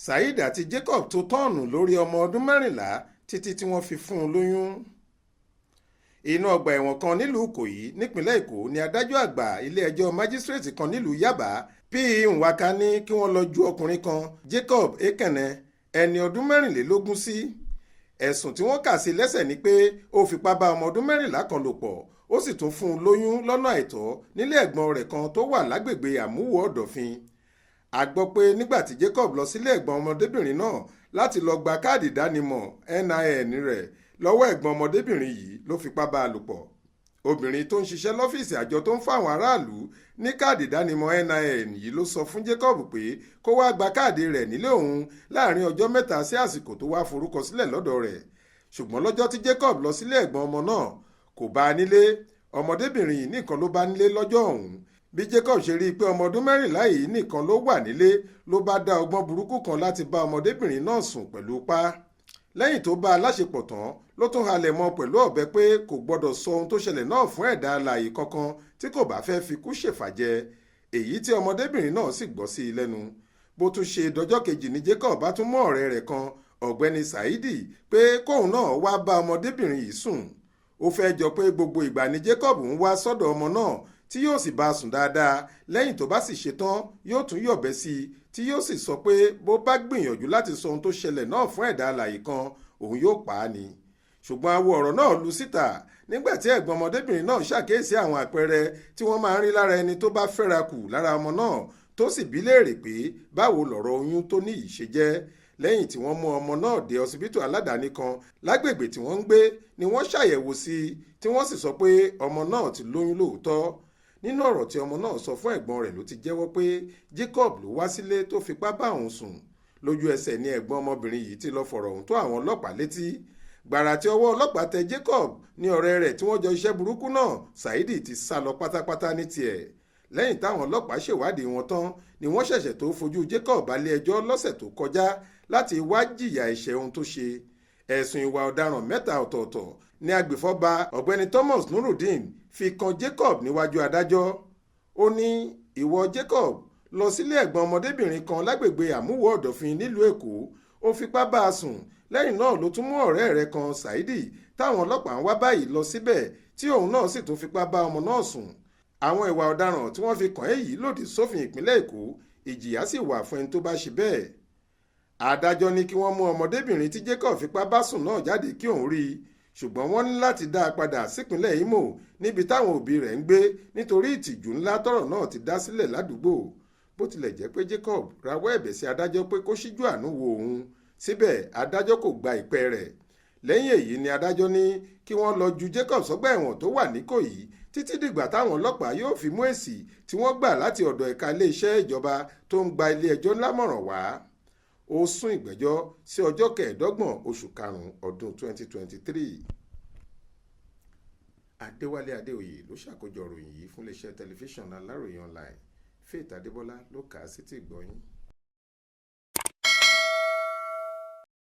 Saidi àti Jacob tó Tọọnu lórí ọmọ ọdún mẹ́rìnlá títí tí wọ́n fi fún un lóyún. Inú ọgbà ẹ̀wọ̀n kan nílùú Ìkòyí nípínlẹ̀ Èkó ni adájọ́ àgbà ilé-ẹjọ́ májísírèètì kan nílùú Yaba P. Nwaka ní kí wọ́n lọ ju ọkùnrin kan Jacob Ekene ẹni ọdún mẹ́rìnlélógún sí. Ẹ̀sùn tí wọ́n kà sí lẹ́sẹ̀ ni pé ó fipá bá ọmọ ọdún mẹ́rìnlá kan lò pọ̀ ó sì tún fún un lóyún lọ́nà àìtọ́ nílé ẹ̀gbọ́n rẹ̀ kan tó wà lágbègbè Àmúwò Ọ̀dọ̀fin. A gbọ́ pé nígbà tí Jacob lọ sílé ẹ̀gbọ́n ọmọdébìnrin náà láti lọ gba káàdì ìdánimọ̀ NIN rẹ̀ lọ́wọ́ ẹ̀gbọ́n ọmọdébìnrin yìí ló fipá bá a lò pọ̀. Obìnrin tó ń ṣiṣẹ́ lọ́fíìsì àjọ tó ń fáwọn aráàlú ní káàdì ìdánimọ̀ NIN yìí ló sọ fún Jacob pé kó wá gba káàdì rẹ̀ nílé òun láàrin ọjọ́ mẹ́ta sí àsìkò tó wá forúkọ sílẹ̀ lọ́dọ̀ rẹ̀. Ṣùgbọ́n lọ́jọ́ tí Jacob lọ sílé ẹ̀gbọ́n ọmọ náà kò bá a nílé. Ọmọdébìnrin yìí nìkan ló bá nílé lọ́jọ́ ọ̀hún. Bí Jacob ṣe rí i pé ọmọ ọdún mẹ́rìnlá yìí nìkan ló wà nílé ló bá dá ọgbọ́n burúkú kan láti bá ọmọdébìnrin náà sùn pẹ̀lú ipá. Lẹ́yìn tó bá a láṣepọ̀ tán ló tún halẹ̀ mọ́ pẹ̀lú ọ̀bẹ pé kò gbọ́dọ̀ sọ ohun tó ṣẹlẹ̀ náà fún ẹ̀dá alààyè kankan tí kò bá fẹ́ fikú ṣèfàjẹ, èyí tí ọmọdébìnrin náà sì gbọ́ sí i lẹ́nu. Bó tún ṣe dọjọ́ kejì ni Jacob bá tún mú ọ̀rẹ́ rẹ̀ kan ọ̀gbẹ́ni Saidi pé kóun náà wá bá ọmọdébìnrin yìí sùn. Ó fẹ́ jọ pé gbogbo ìgbà ni Jacob ń wá sọ́dọ̀ ọmọ náà tí yóò sì bá a sùn dáadáa, lẹ́yìn tó bá sì ṣetán yóò tún yọ̀bẹ sí i tí yóò sì sọ pé bó bá gbìyànjú láti sọ ohun tó ṣẹlẹ̀ náà fún ẹ̀dá alààyè kan òun yóò pa á ni. Ṣùgbọ́n awo ọ̀rọ̀ náà lu síta nígbà tí ẹ̀gbọ́n ọmọdébìnrin náà ṣàkíyèsí àwọn àpẹẹrẹ tí wọ́n máa ń rí lára ẹni tó bá fẹ́ra kù lára ọmọ náà tó sì bí léèrè pé báwo lọ̀rọ̀ oyún tó ní yìí ṣe jẹ́. Lẹ́yìn tí wọ́n mú ọmọ náà dé ọsibítù aládàáni kan lágbègbè tí wọ́n ń gbé ni wọ́n ṣàyẹ̀wò sí i tí wọ́n sì sọ pé ọmọ náà ti lóyún lóòótọ́. Nínú ọ̀rọ̀ tí ọmọ náà sọ fún ẹ̀gbọ́n rẹ̀ ló ti jẹ́wọ́ pé Jacob ló wá sílé tó fipá bá òun sùn. Lójú ẹsẹ̀ ni ẹ̀gbọ́n ọmọbìnrin yìí ti lọ fọ̀rọ̀ ohun tó àwọn ọlọ́pàá létí. Gbàrà tí ọwọ́ ọlọ́pàá tẹ Jacob ní ọ̀rẹ́ rẹ̀ tí wọ́n jọ iṣẹ́ burúkú náà Saidi ti sá lọ pátápátá ní tiẹ̀. Lẹ́yìn táwọn ọlọ́pàá ṣèwádìí wọn tán ni wọ́n ṣẹ̀ṣẹ̀ tó fojú Jacob balẹ̀-ẹjọ́ lọ́sẹ̀ tó kọjá láti wá jìyà ẹ̀ṣẹ̀ ohun tó ṣe. Ẹ̀sùn ìwà ọ̀daràn mẹ́ta ọ̀tọ̀ọ̀tọ̀ ni agbèfọ́ba ọ̀gbẹ́ni Thomas Nurudeen fi kan Jacob níwájú adájọ́. Ó ní ìwọ Jacob lọ sílé ẹ̀gbọ́n ọmọdébìnrin kan lágbègbè Àmúwò Ọ̀dọ̀fin nílùú Èkó, ó fipá bá a sùn. Lẹ́yìn náà ló tún mú ọ̀rẹ́ rẹ̀ kan Saidi táwọn ọlọ́pàá ń wá báyìí lọ síbẹ̀ tí òun náà sì tún fipá bá ọmọ náà sùn. Àwọn ìwà ọ̀daràn tí wọ́n fi kàn ẹ́ yìí lòdì sófin ìpínlẹ̀ Èkó, ìjìyà sì wà fún ẹni tó bá ṣe bẹ́ẹ̀. Adájọ́ ní kí wọ́n mú ọmọdébìnrin tí Jacob fipá bá sùn náà jáde kí òun rí i, ṣùgbọ́n wọ́n ní láti dá a padà sípínlẹ̀ Imo níbi táwọn òbí rẹ̀ ń gbé nítorí ìtìjú ńlá tọ́rọ̀ náà ti dá sílẹ̀ ládùúgbò. Bó tilẹ̀ jẹ́ pé Jacob rawọ́ ẹ̀bẹ̀ sí adájọ́ pé kó ṣíjú àánú wo òun, síbẹ̀ adájọ́ kò gba ìpẹ́ rẹ̀. Lẹ́yìn èyí ni adájọ́ ní kí wọ́n lọ ju Jacob sọ́gbà ẹ̀wọ̀n tó wà níkòyí títí dìgbà táwọn ọlọ́pàá yóò fi mú èsì tí wọ́n gbà láti ọ̀dọ̀ ẹ̀ka iléeṣẹ́ ìjọba tó ń gba ilé ẹjọ́ lámọ̀ràn wá. Ó sún ìgbẹ́jọ́ sí ọjọ́ 25 oṣù karùn-ún ọdún 2023. Adéwálé Adéoyè ló ṣàkójọ ìròyìn yìí fún iléeṣẹ́ tẹlifíṣàn Aláròyé online. Faith Adébọ́lá ló kà á sétí ìgbọ́ yín.